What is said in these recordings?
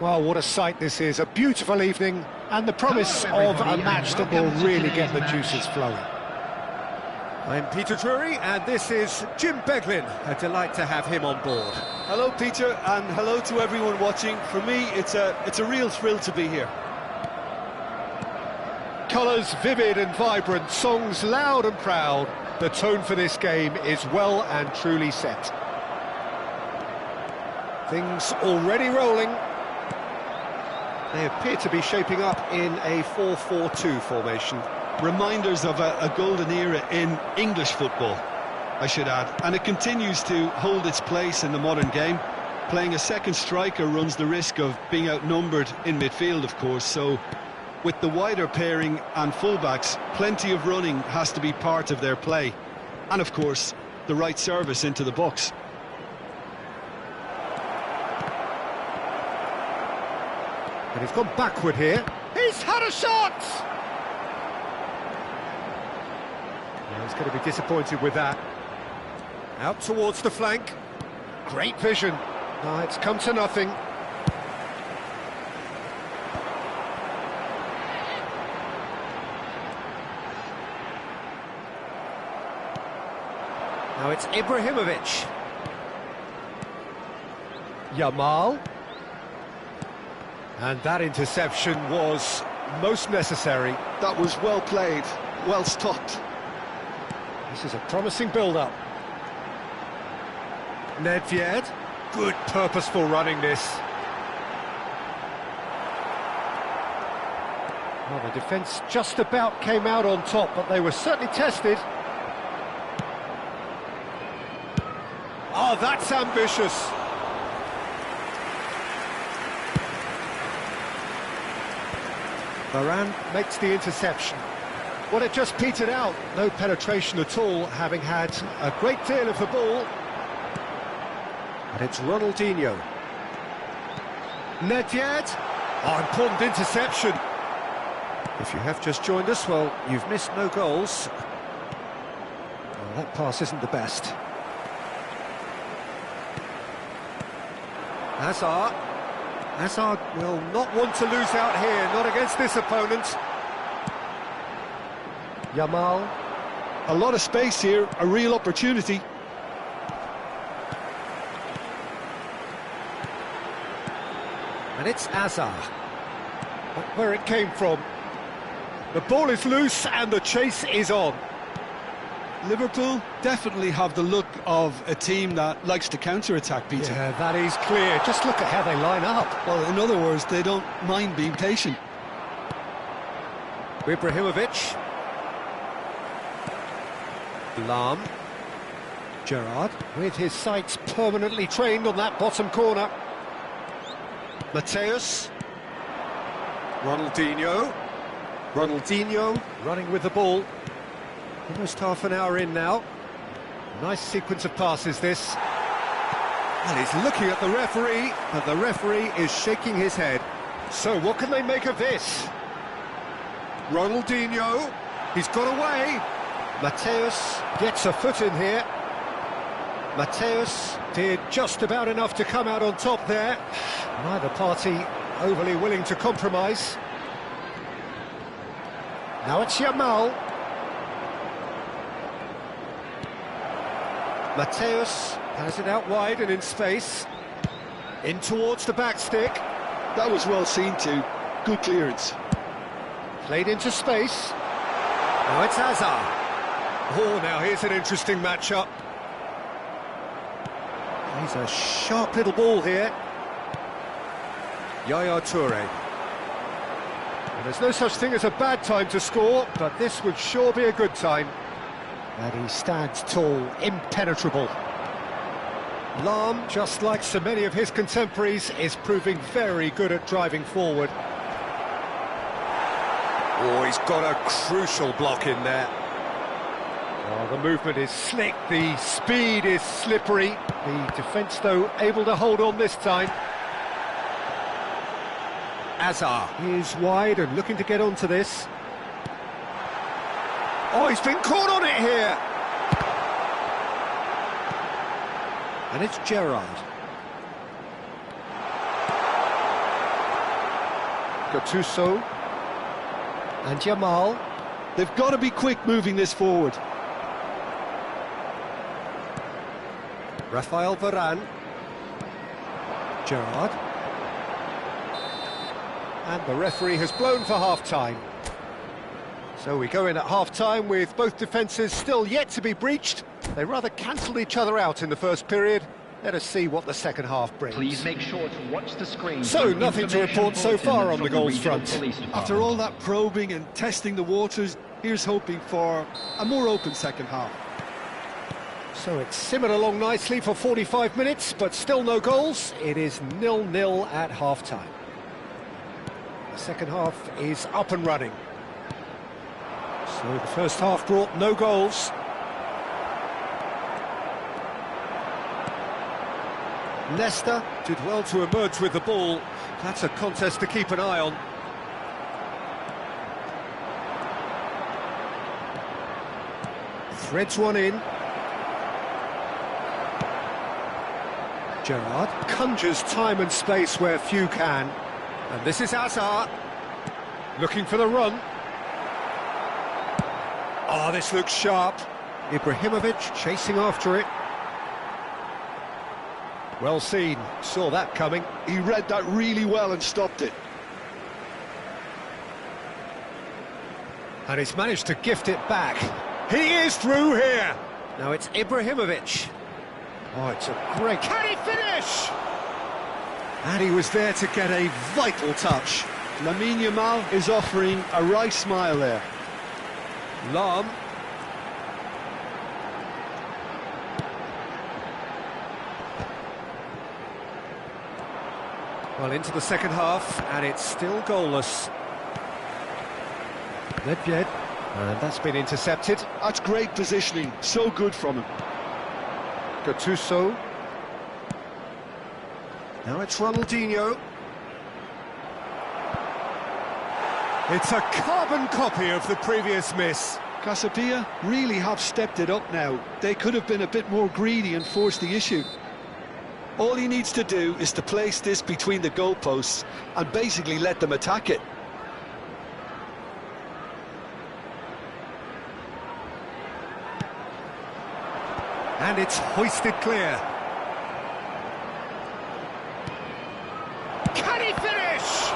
Well, what a sight this is. A beautiful evening and the promise of a match that will really get the juices flowing. I'm Peter Drury and this is Jim Beglin. A delight to have him on board. Hello, Peter, and hello to everyone watching. For me, it's a real thrill to be here. Colours vivid and vibrant, songs loud and proud. The tone for this game is well and truly set. Things already rolling. They appear to be shaping up in a 4-4-2 formation. Reminders of a golden era in English football, I should add. And it continues to hold its place in the modern game. Playing a second striker runs the risk of being outnumbered in midfield, of course, so with the wider pairing and fullbacks, plenty of running has to be part of their play. And of course, the right service into the box. And he's gone backward here. He's had a shot! Yeah, he's going to be disappointed with that. Out towards the flank. Great vision. No, it's come to nothing. Now it's Ibrahimovic. Yamal. And that interception was most necessary. That was well played, well stopped. This is a promising build-up. Nedved. Good purposeful running this. Well, the defence just about came out on top, but they were certainly tested. Oh, that's ambitious. Varane makes the interception. Well, it just petered out. No penetration at all, having had a great deal of the ball. And it's Ronaldinho. Nedved. Oh, important interception. If you have just joined us, well, you've missed no goals. Well, that pass isn't the best. Hazard. Hazard will not want to lose out here, not against this opponent. Yamal. A lot of space here, a real opportunity. And it's Hazard. But where it came from. The ball is loose and the chase is on. Liverpool definitely have the look of a team that likes to counter-attack, Peter. Yeah, that is clear. Just look at how they line up. Well, in other words, they don't mind being patient. Ibrahimovic. Lahm. Gerrard, with his sights permanently trained on that bottom corner. Mateus. Ronaldinho. Ronaldinho running with the ball. Almost half an hour in now. Nice sequence of passes, this. And he's looking at the referee, but the referee is shaking his head. So what can they make of this? Ronaldinho, he's got away. Mateus gets a foot in here. Mateus did just about enough to come out on top there. Neither party overly willing to compromise. Now it's Yamal. Mateus has it out wide and in space. In towards the back stick. That was well seen too. Good clearance. Played into space. Now it's Hazard. Oh, now here's an interesting matchup. He's a sharp little ball here. Yaya Toure. And there's no such thing as a bad time to score, but this would sure be a good time. And he stands tall, impenetrable. Lahm, just like so many of his contemporaries, is proving very good at driving forward. Oh, he's got a crucial block in there. Oh, the movement is slick, the speed is slippery. The defence, though, able to hold on this time. Hazard is wide and looking to get onto this. Oh, he's been caught on it here! And it's Gerrard. Gattuso. And Jamal. They've got to be quick moving this forward. Rafael Varane. Gerrard. And the referee has blown for half-time. So we go in at half-time with both defences still yet to be breached. They rather cancelled each other out in the first period. Let us see what the second half brings. Please make sure to watch the screen. So, nothing to report so far on the goals front. After all that probing and testing the waters, here's hoping for a more open second half. So it's simmered along nicely for 45 minutes, but still no goals. It is 0-0 at half-time. The second half is up and running. So the first half brought no goals. Leicester did well to emerge with the ball. That's a contest to keep an eye on. Threads one in. Gerrard conjures time and space where few can. And this is Hazard, looking for the run. Oh, this looks sharp. Ibrahimovic chasing after it. Well seen, saw that coming. He read that really well and stopped it. And he's managed to gift it back. He is through here. Now it's Ibrahimovic. Oh, it's a great... Can he finish? And he was there to get a vital touch. Lamine Yamal is offering a right smile there. Lahm. Well, into the second half, and it's still goalless. Nedved, and that's been intercepted. That's great positioning, so good from him. Gattuso. Now it's Ronaldinho. It's a carbon copy of the previous miss. Casapia really have stepped it up now. They could have been a bit more greedy and forced the issue. All he needs to do is to place this between the goalposts and basically let them attack it. And it's hoisted clear. Can he finish?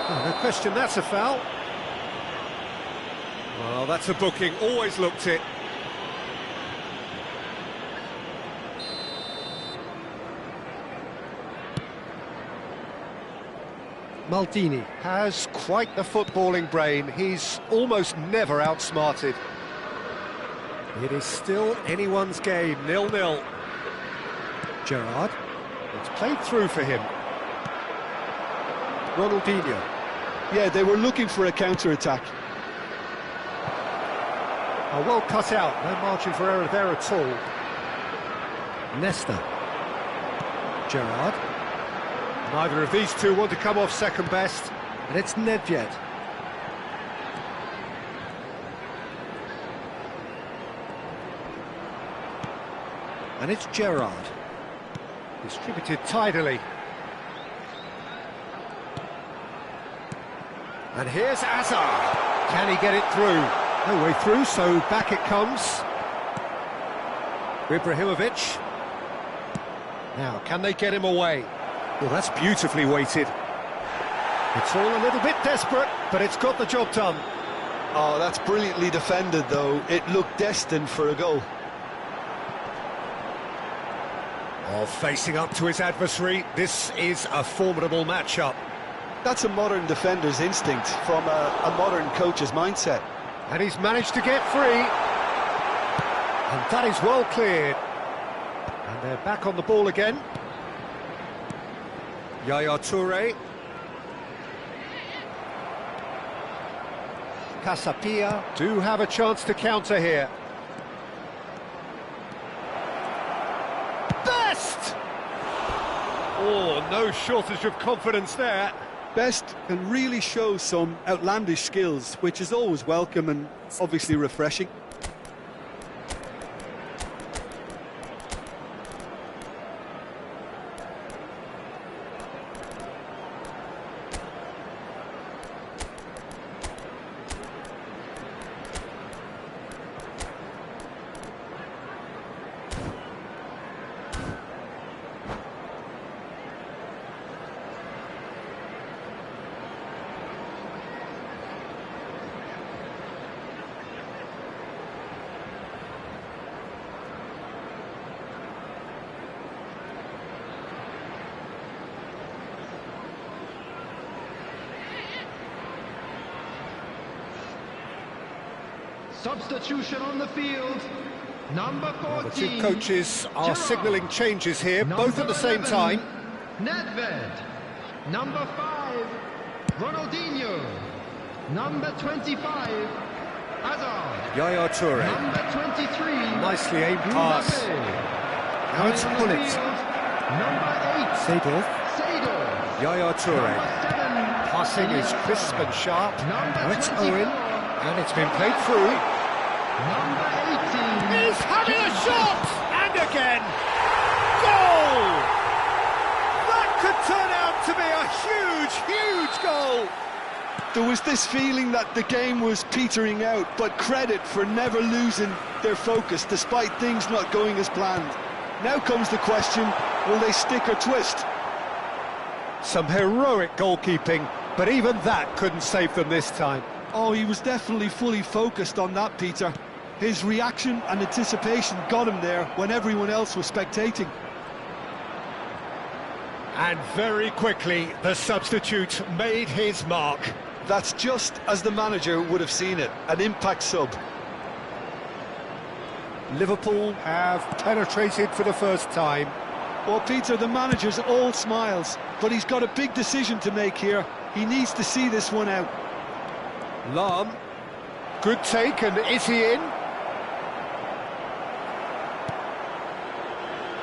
Oh, no question, that's a foul. Well, that's a booking, always looked it. Maldini has quite the footballing brain. He's almost never outsmarted. It is still anyone's game, 0-0. Gerrard, it's played through for him. Ronaldinho. Yeah, they were looking for a counter-attack. Oh, well cut out, no margin for error there at all. Nesta. Gerrard. Neither of these two want to come off second best, and it's Nedved. And it's Gerrard. Distributed tidily. And here's Hazard. Can he get it through? No way through, so back it comes. Ibrahimovic. Now, can they get him away? Well, that's beautifully weighted. It's all a little bit desperate, but it's got the job done. Oh, that's brilliantly defended, though. It looked destined for a goal. Oh, facing up to his adversary, this is a formidable matchup. That's a modern defender's instinct from a modern coach's mindset. And he's managed to get free. And that is well cleared. And they're back on the ball again. Yaya Toure. Casapia do have a chance to counter here. Best! Oh, no shortage of confidence there. Best can really show some outlandish skills, which is always welcome and obviously refreshing. Substitution on the field. Number 14. The two coaches are signalling changes here, both at the same time. Nedved. Number 5. Ronaldinho. Number 25. Hazard. Yaya Toure. Number 23. Nicely aimed pass. Now it's Gullit. Number 8. Seedorf. Yaya Toure. Passing is crisp and sharp. Now it's Owen. And it's been played through. Number 18. He's having a shot! And again! Goal! That could turn out to be a huge, huge goal! There was this feeling that the game was petering out, but credit for never losing their focus despite things not going as planned. Now comes the question, will they stick or twist? Some heroic goalkeeping, but even that couldn't save them this time. Oh, he was definitely fully focused on that, Peter. His reaction and anticipation got him there when everyone else was spectating. And very quickly, the substitute made his mark. That's just as the manager would have seen it, an impact sub. Liverpool have penetrated for the first time. Well, Peter, the manager's all smiles, but he's got a big decision to make here. He needs to see this one out. Lahm, good take, and is he in?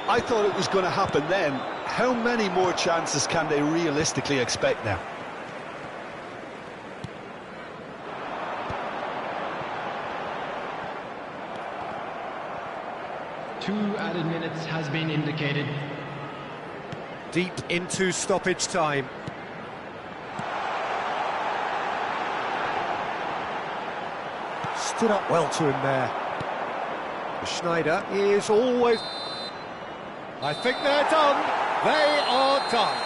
I thought it was going to happen then. How many more chances can they realistically expect now? Two added minutes has been indicated. Deep into stoppage time. Stood up well to him there. Schneider is always... I think they're done. They are done.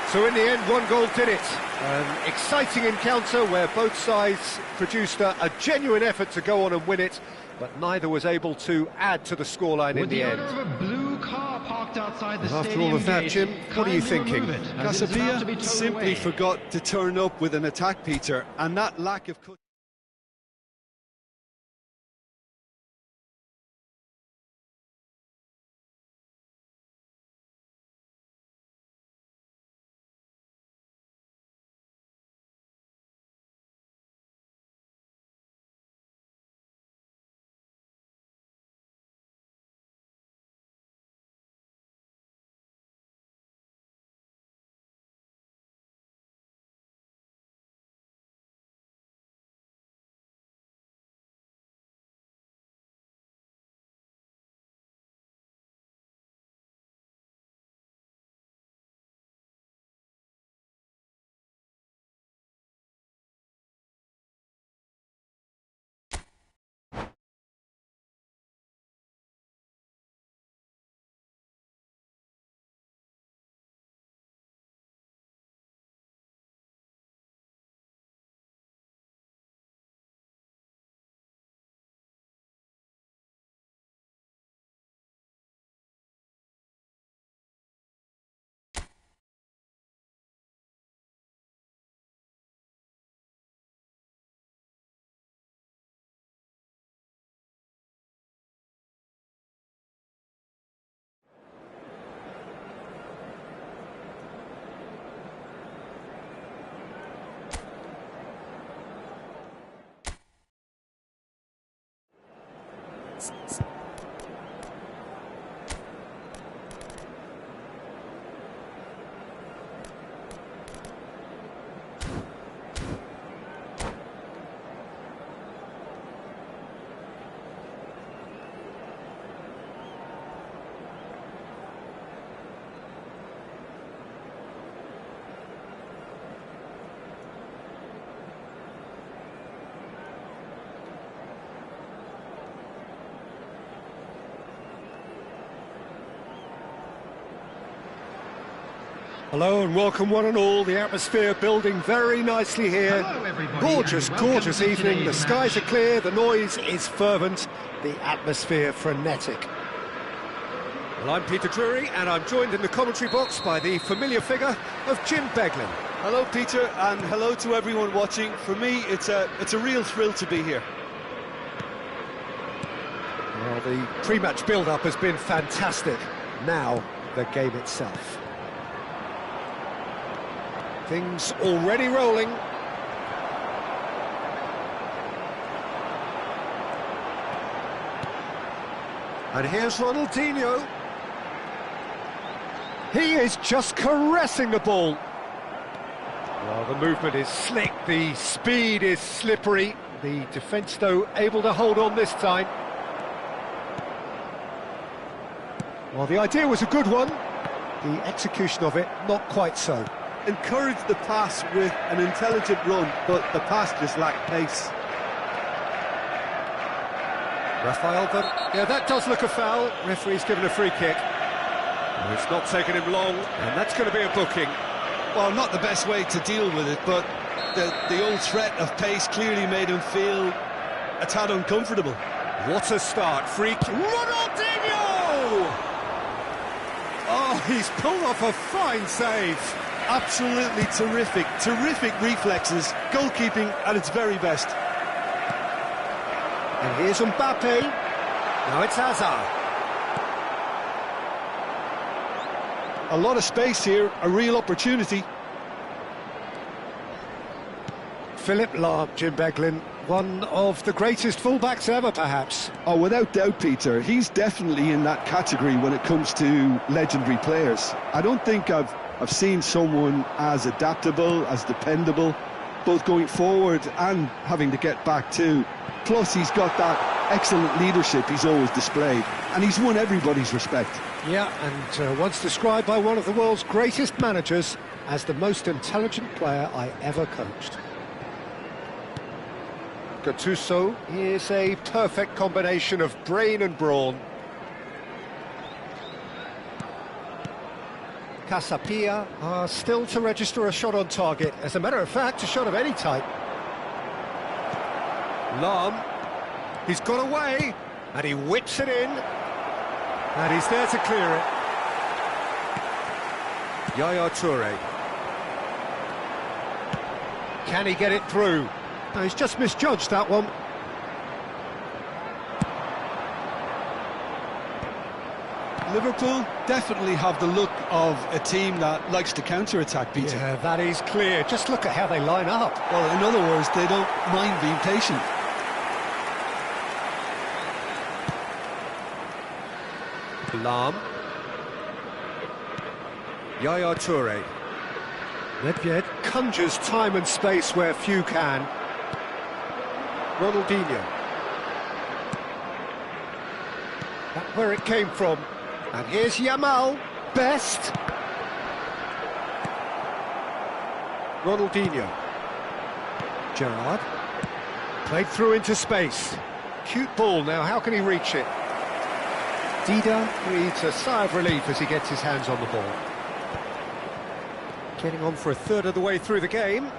So in the end, one goal did it. An exciting encounter where both sides produced a genuine effort to go on and win it, but neither was able to add to the scoreline in the end. With the owner of a blue car parked outside the And after stadium all of that, gate, Jim, what are you kindly thinking? remove it, as it is about to be Casabia towed simply away. forgot to turn up with an attack, Peter, and that lack of... Hello and welcome one and all. The atmosphere building very nicely here. Hello, everybody, Gorgeous, and welcome gorgeous to evening. The today's skies are match. clear, the noise is fervent, the atmosphere frenetic. Well, I'm Peter Drury and I'm joined in the commentary box by the familiar figure of Jim Beglin. Hello, Peter, and hello to everyone watching. For me, it's a real thrill to be here. Well, the pre-match build-up has been fantastic. Now, the game itself. Things already rolling. And here's Ronaldinho. He is just caressing the ball. Well, the movement is slick, the speed is slippery. The defence, though, able to hold on this time. Well, the idea was a good one. The execution of it, not quite so. Encouraged the pass with an intelligent run, but the pass just lacked pace. Rafael, yeah, that does look a foul. Referee's given a free kick. Well, it's not taken him long, and that's going to be a booking. Well, not the best way to deal with it, but the old threat of pace clearly made him feel a tad uncomfortable. What a start, free kick. Ronaldinho! Oh, he's pulled off a fine save. Absolutely terrific, terrific reflexes, goalkeeping at its very best. And here's Mbappe. Now it's Hazard. A lot of space here, a real opportunity. Philipp Lahm, Jim Beglin, one of the greatest fullbacks ever, perhaps. Oh, without doubt, Peter. He's definitely in that category when it comes to legendary players. I don't think I've seen someone as adaptable, as dependable, both going forward and having to get back too. Plus, he's got that excellent leadership he's always displayed, and he's won everybody's respect. Yeah, and once described by one of the world's greatest managers as the most intelligent player I ever coached. Gattuso is a perfect combination of brain and brawn. Casapia are still to register a shot on target. As a matter of fact, a shot of any type. Lahm, he's got away, and he whips it in, and he's there to clear it. Yaya Toure. Can he get it through? No, he's just misjudged that one. Liverpool definitely have the look of a team that likes to counter-attack, Peter. Yeah, that is clear. Just look at how they line up. Well, in other words, they don't mind being patient. Lahm. Yaya Toure. Nedved conjures time and space where few can. Ronaldinho. That's where it came from. And here's Yamal. Best. Ronaldinho. Gerrard. Played through into space. Cute ball now, how can he reach it? Dida breathes a sigh of relief as he gets his hands on the ball. Getting on for a third of the way through the game.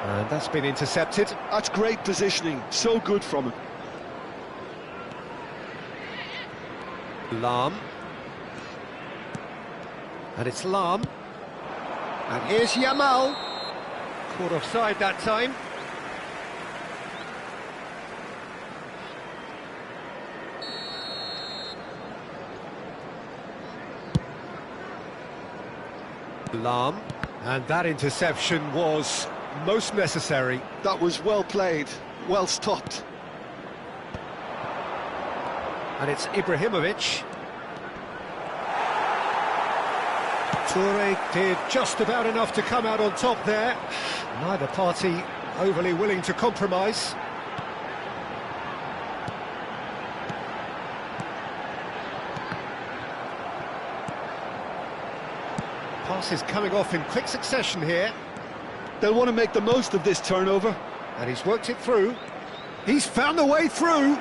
And that's been intercepted. That's great positioning, so good from him. Lahm. And it's Lahm. And here's Yamal. Caught offside that time. Lahm. And that interception was most necessary. That was well played, well stopped. And it's Ibrahimovic. Toure did just about enough to come out on top there. Neither party overly willing to compromise. Pass is coming off in quick succession here. They'll want to make the most of this turnover. And he's worked it through. He's found the way through.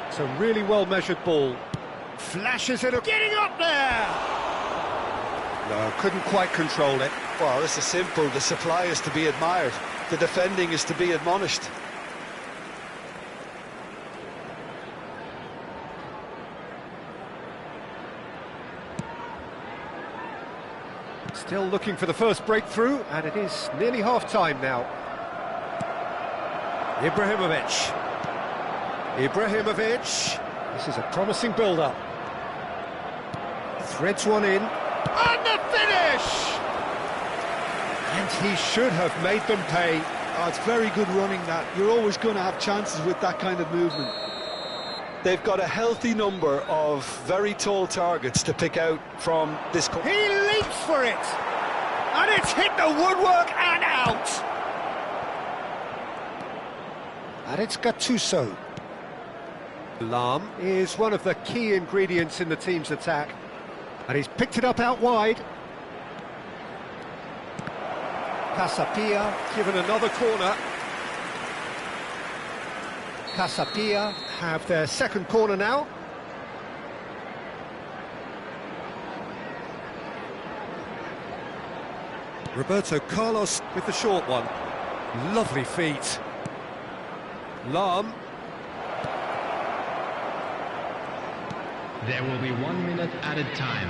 It's a really well-measured ball. Flashes it, getting up there! No, couldn't quite control it. Well, this is simple. The supply is to be admired. The defending is to be admonished. Still looking for the first breakthrough, and it is nearly half-time now. Ibrahimovic. Ibrahimovic. This is a promising build-up. Threads one in. And the finish! And he should have made them pay. Oh, it's very good running, that. You're always going to have chances with that kind of movement. They've got a healthy number of very tall targets to pick out from this... He leaps for it! And it's hit the woodwork and out! And it's Gattuso. Lahm is one of the key ingredients in the team's attack. And he's picked it up out wide. Casapia given another corner. Casapia have their second corner now. Roberto Carlos with the short one. Lovely feet. Lahm. There will be 1 minute added time.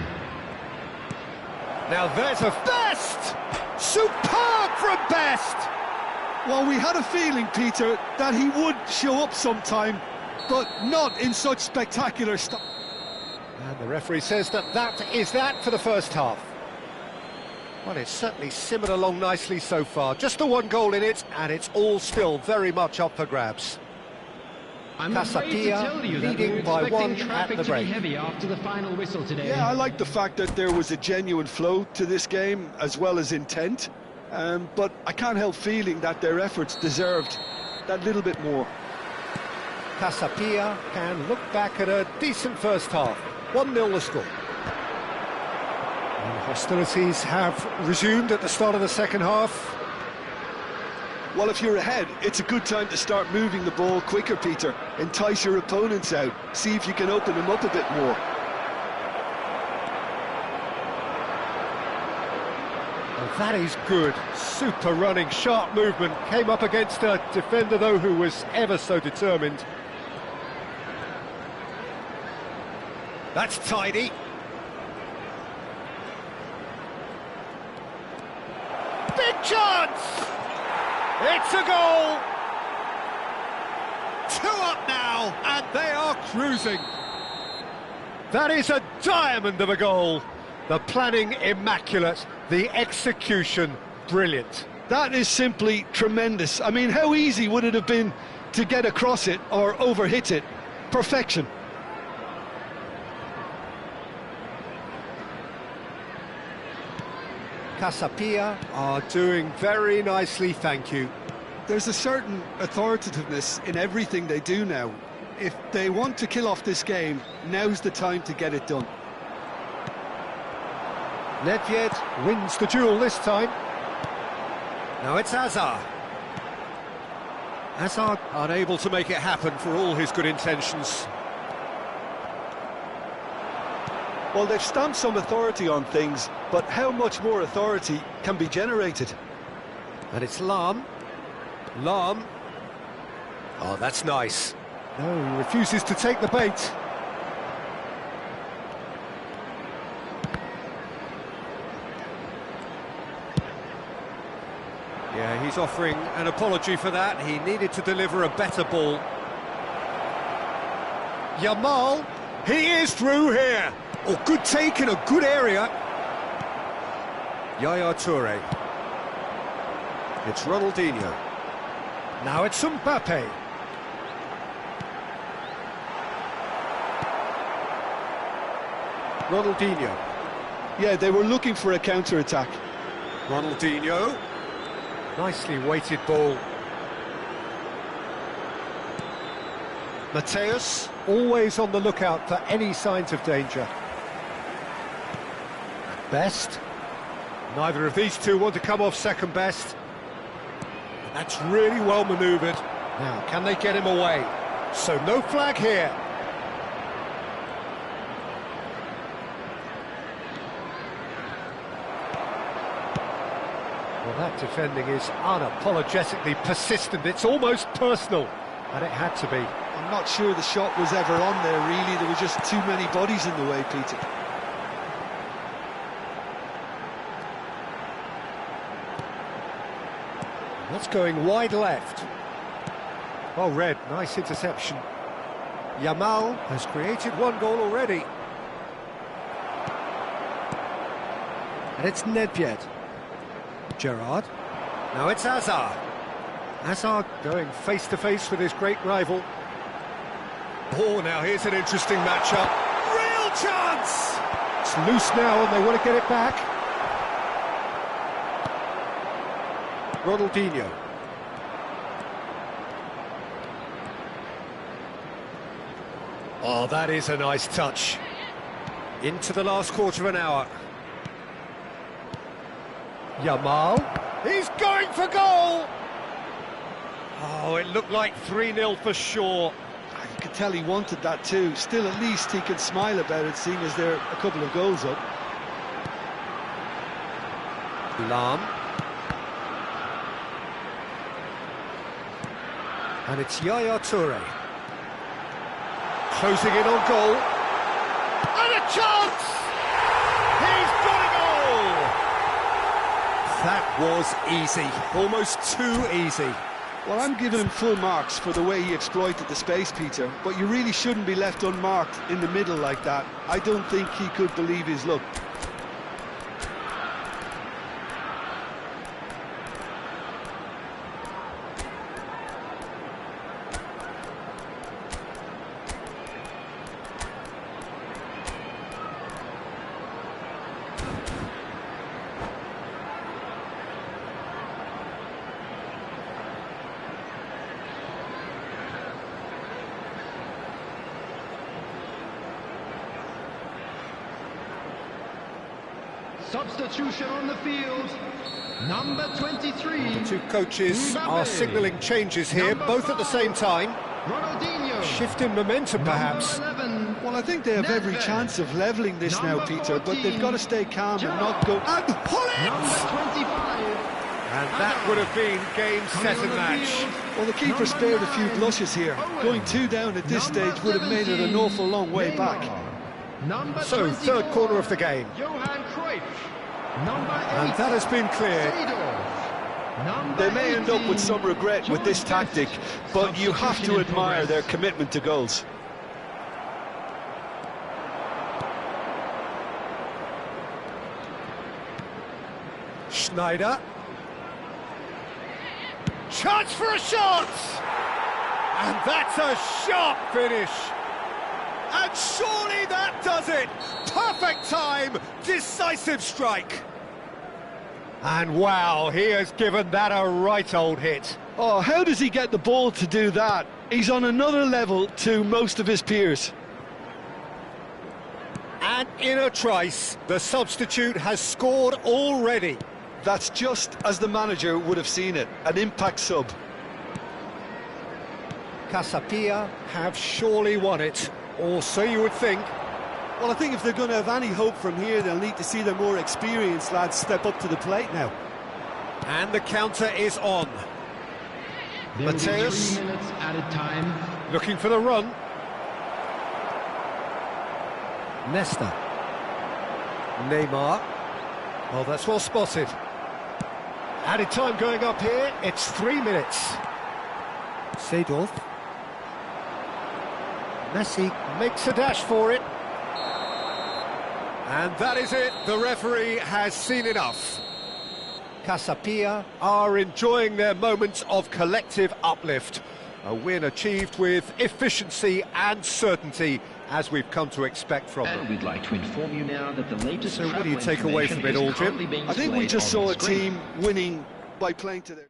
Now there's a Best! Superb from Best! Well, we had a feeling, Peter, that he would show up sometime, but not in such spectacular stuff. And the referee says that is that for the first half. Well, it's certainly simmered along nicely so far. Just the one goal in it, and it's all still very much up for grabs. I'm afraid to tell you that leading we're by expecting one traffic at the to be break. heavy after the final whistle today. Yeah, I like the fact that there was a genuine flow to this game, as well as intent. But I can't help feeling that their efforts deserved that little bit more. Casapia can look back at a decent first half. 1-0 the score. And hostilities have resumed at the start of the second half. Well, if you're ahead, it's a good time to start moving the ball quicker, Peter. Entice your opponents out. See if you can open them up a bit more. Well, that is good. Super running, sharp movement. Came up against a defender, though, who was ever so determined. That's tidy. Big chance! It's a goal! 2 up now, and they are cruising. That is a diamond of a goal. The planning immaculate, the execution brilliant. That is simply tremendous. I mean, how easy would it have been to get across it or overhit it? Perfection. Casapia are doing very nicely, thank you. There's a certain authoritativeness in everything they do now. If they want to kill off this game, now's the time to get it done. Nedved wins the duel this time. Now it's Hazard. Hazard unable to make it happen for all his good intentions. Well, they've stamped some authority on things, but how much more authority can be generated? And it's Lahm. Lahm. Oh, that's nice. No, he refuses to take the bait. Yeah, he's offering an apology for that. He needed to deliver a better ball. Yamal, he is through here. Oh, good take in a good area. Yaya Toure. It's Ronaldinho. Now it's Mbappe. Ronaldinho. Yeah, they were looking for a counter-attack. Ronaldinho. Nicely weighted ball. Mateus, always on the lookout for any signs of danger. Best. Neither of these two want to come off second best. That's really well manoeuvred. Now, can they get him away? So no flag here. Well, that defending is unapologetically persistent. It's almost personal, and it had to be. I'm not sure the shot was ever on there, really. There were just too many bodies in the way, Peter. That's going wide left. Well read, nice interception. Yamal has created one goal already. And it's Nedved. Gerrard. Now it's Hazard. Hazard going face-to-face with his great rival. Oh, now here's an interesting matchup. Real chance! It's loose now and they want to get it back. Ronaldinho. Oh, that is a nice touch. Into the last quarter of an hour. Yamal. He's going for goal! Oh, it looked like 3-0 for sure. You could tell he wanted that too. Still, at least he can smile about it, seeing as they're a couple of goals up. Lahm. And it's Yaya Toure. Closing in on goal. And a chance! He's got a goal! That was easy. Almost too easy. Well, I'm giving him full marks for the way he exploited the space, Peter, but you really shouldn't be left unmarked in the middle like that. I don't think he could believe his luck. Substitution on the field. Number 23. The two coaches Mbappe. are signalling changes here, Number both at the 5. same time. Ronaldinho. Shifting momentum, perhaps. Number 11. Well, I think they have every Nedved. chance of levelling this now, Number Peter, but they've 14. got to stay calm and not go... And pull it! Number 25. And that would have been game, set and match. Well, the keeper spared a few blushes here. Going 2 down at this stage would have made it an awful long way back. Number So, 24. third corner of the game. Johan Cruyff. Number 8. And that has been cleared. Seedorf. Number They may end up 18. with some regret with this tactic, but you have to Substitution in admire progress. their commitment to goals. Schneider. Chance for a shot! And that's a sharp finish. And surely that does it. Perfect time, decisive strike. And wow, he has given that a right old hit. Oh, how does he get the ball to do that? He's on another level to most of his peers. And in a trice, the substitute has scored already. That's just as the manager would have seen it, an impact sub. Casapia have surely won it, or so you would think. Well, I think if they're going to have any hope from here, they'll need to see their more experienced lads step up to the plate now. And the counter is on. There will be Mateus. 3 minutes added time. Looking for the run. Nesta. Neymar. Oh, that's well spotted. Added time going up here. It's 3 minutes. Seedorf. Messi makes a dash for it. And that is it. The referee has seen enough. Casapia are enjoying their moments of collective uplift. A win achieved with efficiency and certainty, as we've come to expect from them. And we'd like to inform you now that the latest So what do you travel take away from it all, information is Jim? currently being I think we displayed just on saw the a screen. team winning by playing to their...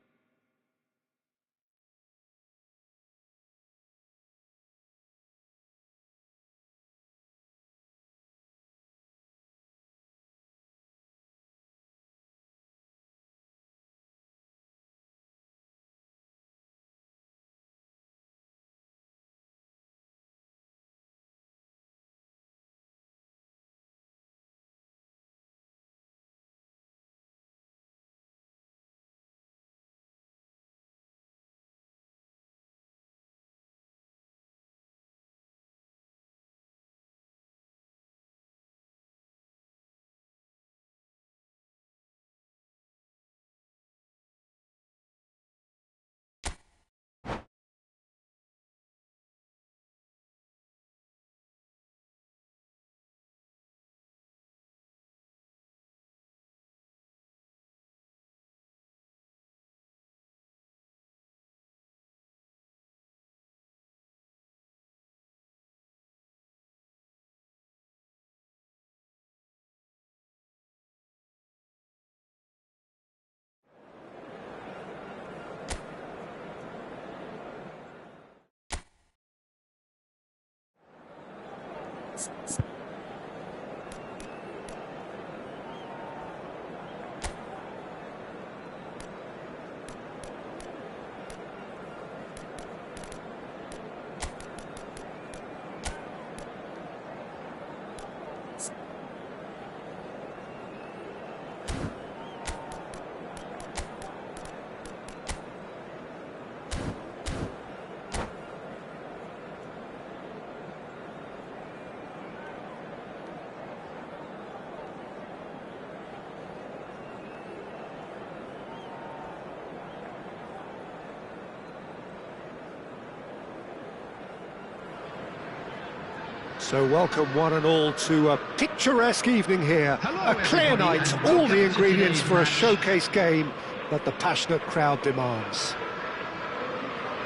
So welcome one and all to a picturesque evening here. Hello, A clear everybody, night, and all welcome the to ingredients today's for a match. showcase game that the passionate crowd demands.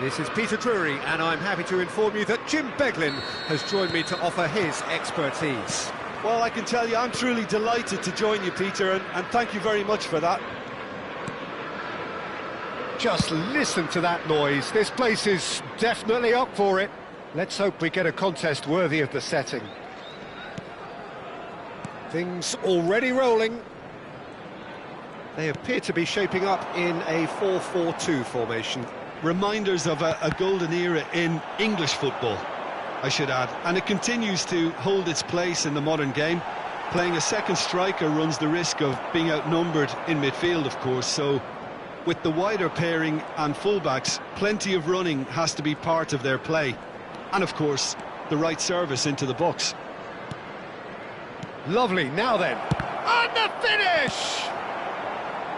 This is Peter Drury, and I'm happy to inform you that Jim Beglin has joined me to offer his expertise. Well, I can tell you, I'm truly delighted to join you, Peter, and thank you very much for that. Just listen to that noise. This place is definitely up for it. Let's hope we get a contest worthy of the setting. Things already rolling. They appear to be shaping up in a 4-4-2 formation. Reminders of a golden era in English football, I should add, and it continues to hold its place in the modern game. Playing a second striker runs the risk of being outnumbered in midfield, of course, so with the wider pairing and fullbacks, plenty of running has to be part of their play. And of course, the right service into the box. Lovely, now then. And the finish!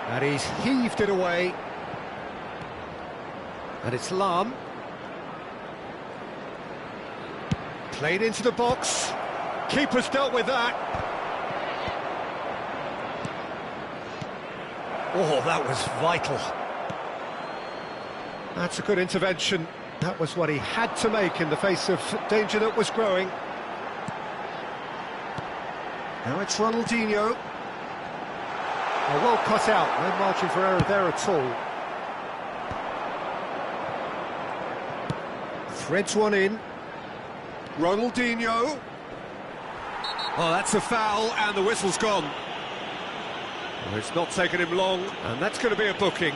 And he's heaved it away. And it's Lahm. Played into the box. Keeper's dealt with that. Oh, that was vital. That's a good intervention. That was what he had to make in the face of danger that was growing. Now it's Ronaldinho. Oh, well cut out, no margin for error there at all. Threads one in. Ronaldinho. Oh, that's a foul, and the whistle's gone. Well, it's not taken him long, and that's going to be a booking.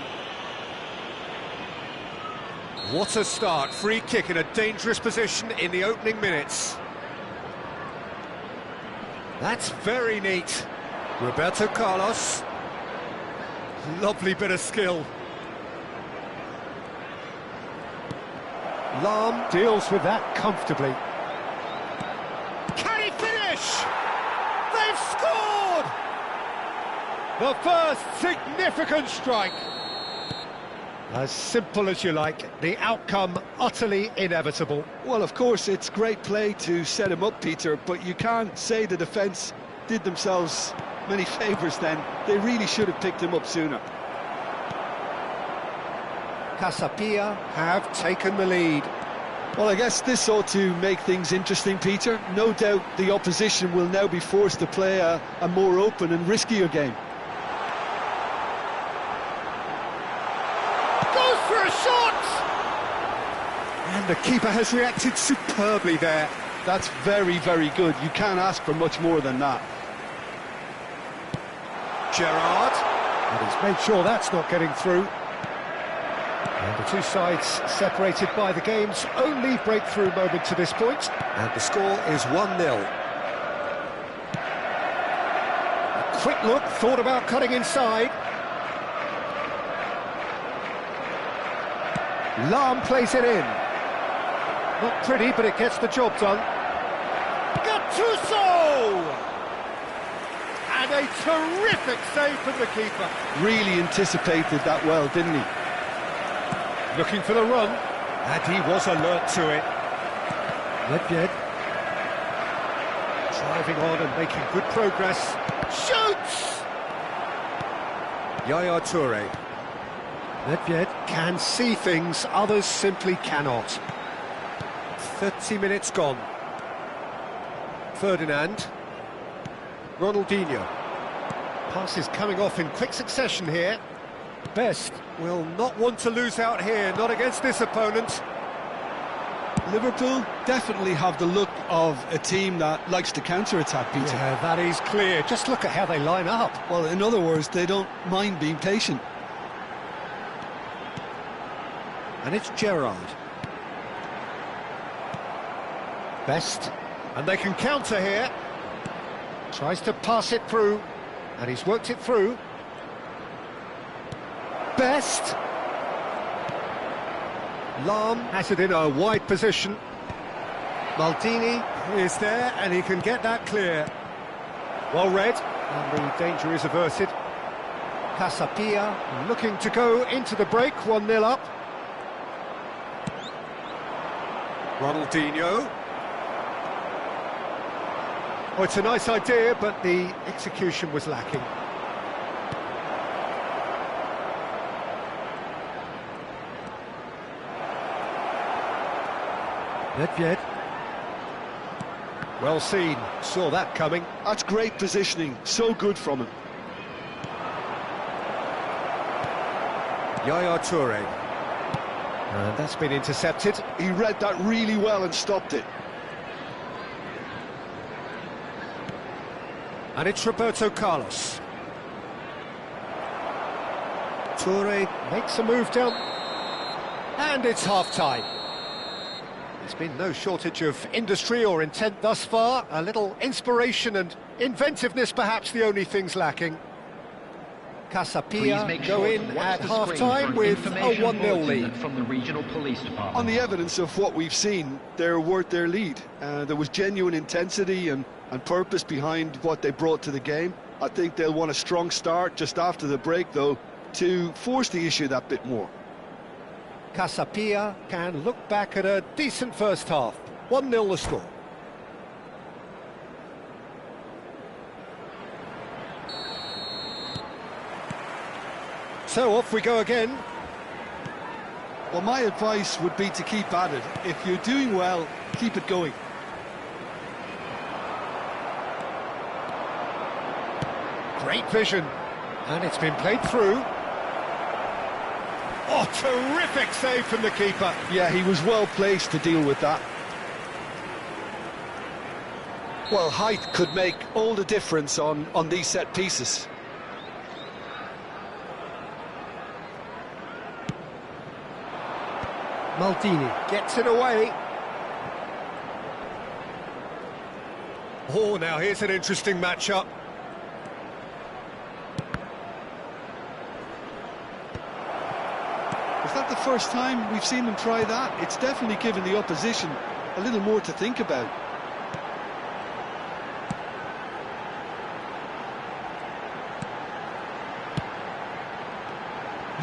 What a start, free kick in a dangerous position in the opening minutes. That's very neat. Roberto Carlos. Lovely bit of skill. Lahm deals with that comfortably. Can he finish? They've scored! The first significant strike. As simple as you like, the outcome utterly inevitable. Well, of course, it's great play to set him up, Peter, but you can't say the defence did themselves many favours then. They really should have picked him up sooner. Casapia have taken the lead. Well, I guess this ought to make things interesting, Peter. No doubt the opposition will now be forced to play a more open and riskier game. Goes for a shot! And the keeper has reacted superbly there. That's very, very good. You can't ask for much more than that. Gerrard. And he's made sure that's not getting through. And the two sides separated by the game's only breakthrough moment to this point. And the score is 1-0. A quick look, thought about cutting inside. Lahm plays it in. Not pretty, but it gets the job done. Gattuso! And a terrific save from the keeper. Really anticipated that well, didn't he? Looking for the run, and he was alert to it. Nedved driving on and making good progress. Shoots! Yaya Toure. Nedved can see things others simply cannot. 30 minutes gone. Ferdinand. Ronaldinho. Passes coming off in quick succession here. Best will not want to lose out here, not against this opponent. Liverpool definitely have the look of a team that likes to counter-attack, Peter. Yeah, that is clear. Just look at how they line up. Well, in other words, they don't mind being patient. And it's Gerrard. Best. And they can counter here. Tries to pass it through. And he's worked it through. Best. Lahm has it in a wide position. Maldini is there and he can get that clear. Well read, and the danger is averted. Casapia looking to go into the break, 1-0 up. Ronaldinho. Oh, it's a nice idea, but the execution was lacking. Nedved. Well seen, saw that coming. That's great positioning, so good from him. Yaya Toure. And that's been intercepted. He read that really well and stopped it. And it's Roberto Carlos. Toure makes a move down. And it's half-time. There's been no shortage of industry or intent thus far. A little inspiration and inventiveness, perhaps the only things lacking. Casapia go in at half-time with a 1-0 lead. From the regional police department. On the evidence of what we've seen, they're worth their lead. There was genuine intensity and purpose behind what they brought to the game. I think they'll want a strong start just after the break, though, to force the issue that bit more. Casapia can look back at a decent first half. 1-0 the score. So off we go again. Well, my advice would be to keep at it. If you're doing well, keep it going. Great vision. And it's been played through. Oh, terrific save from the keeper. Yeah, he was well placed to deal with that. Well, height could make all the difference on these set pieces. Maldini gets it away. Oh, now here's an interesting matchup. Is that the first time we've seen them try that? It's definitely given the opposition a little more to think about.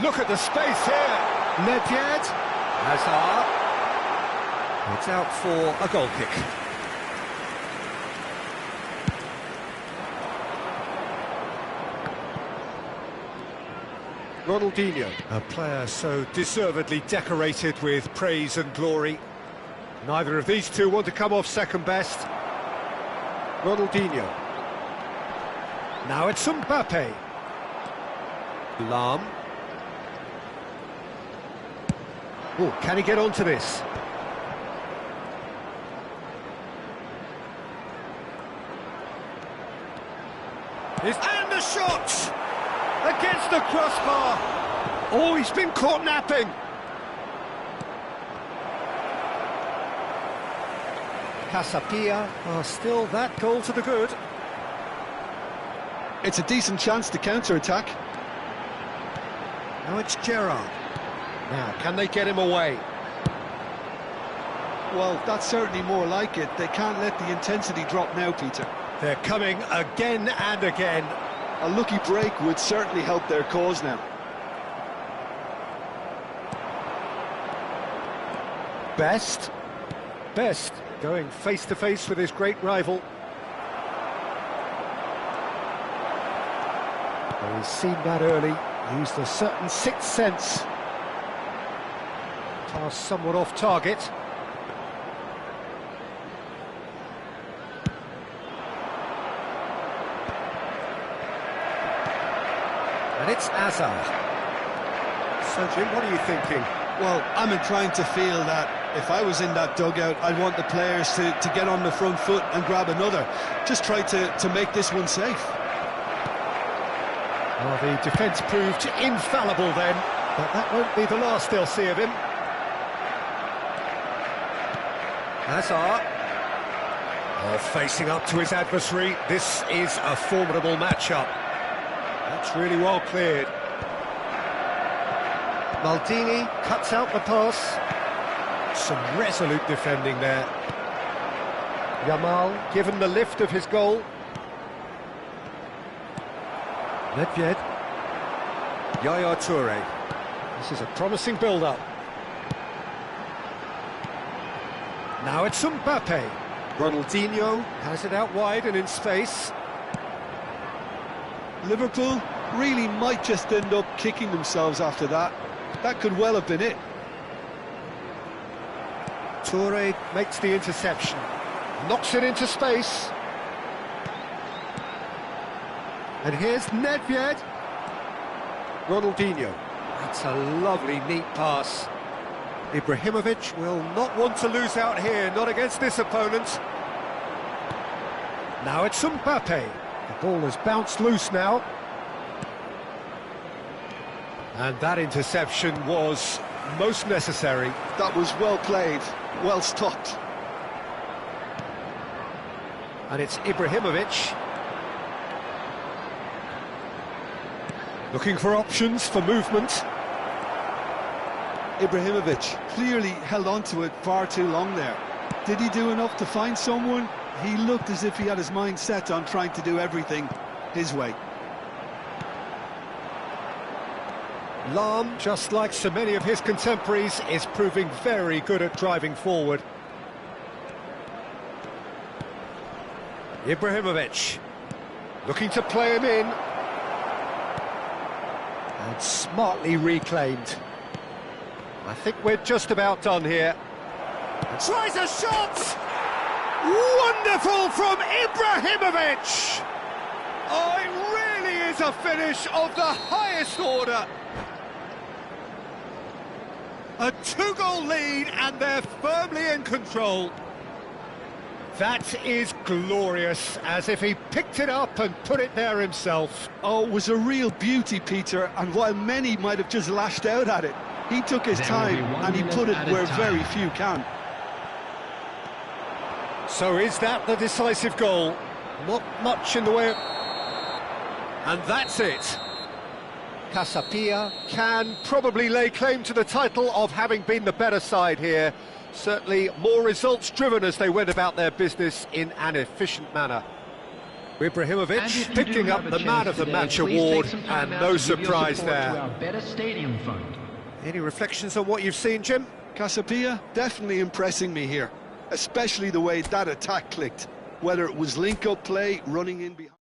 Look at the space here. Nedved. Hazard. It's out for a goal kick. Ronaldinho, a player so deservedly decorated with praise and glory. Neither of these two want to come off second best. Ronaldinho. Now it's Mbappe. Lahm. Oh, can he get onto this? And the shot! Against the crossbar! Oh, he's been caught napping! Casapia, still that goal to the good. It's a decent chance to counter-attack. Now it's Gerrard. Now, can they get him away? Well, that's certainly more like it. They can't let the intensity drop now, Peter. They're coming again and again. A lucky break would certainly help their cause now. Best going face-to-face with his great rival. Well, he's seen that early, used a certain sixth sense. Pass somewhat off target. And it's Hazard. So, Jim, what are you thinking? Well, I'm inclined to feel that if I was in that dugout, I'd want the players to get on the front foot and grab another. Just try to make this one safe. Well, the defence proved infallible then, but that won't be the last they'll see of him. Hazard. Oh, facing up to his adversary, this is a formidable matchup. That's really well cleared. Maldini cuts out the pass. Some resolute defending there. Yamal given the lift of his goal. Nedved. Yaya Toure. This is a promising build-up. Now it's Mbappe. Ronaldinho has it out wide and in space. Liverpool really might just end up kicking themselves after that. That could well have been it. Toure makes the interception. Knocks it into space. And here's Nedved. Ronaldinho. That's a lovely, neat pass. Ibrahimovic will not want to lose out here, not against this opponent. Now it's Mbappe. The ball has bounced loose now. And that interception was most necessary. That was well played, well stopped. And it's Ibrahimovic. Looking for options for movement. Ibrahimovic clearly held on to it far too long there. Did he do enough to find someone? He looked as if he had his mind set on trying to do everything his way. Lahm, just like so many of his contemporaries, is proving very good at driving forward. Ibrahimovic, looking to play him in. And smartly reclaimed. I think we're just about done here. Tries a shot! Wonderful from Ibrahimovic! Oh, it really is a finish of the highest order. A two-goal lead and they're firmly in control. That is glorious, as if he picked it up and put it there himself. Oh, it was a real beauty, Peter, and while many might have just lashed out at it, he took his time and he put it where very few can. So is that the decisive goal? Not much in the way of... And that's it. Casapia can probably lay claim to the title of having been the better side here. Certainly more results-driven as they went about their business in an efficient manner. Ibrahimovic picking up the Man of the Match award, and no surprise there. Any reflections on what you've seen, Jim? Casapia definitely impressing me here, especially the way that attack clicked, whether it was link-up play, running in behind.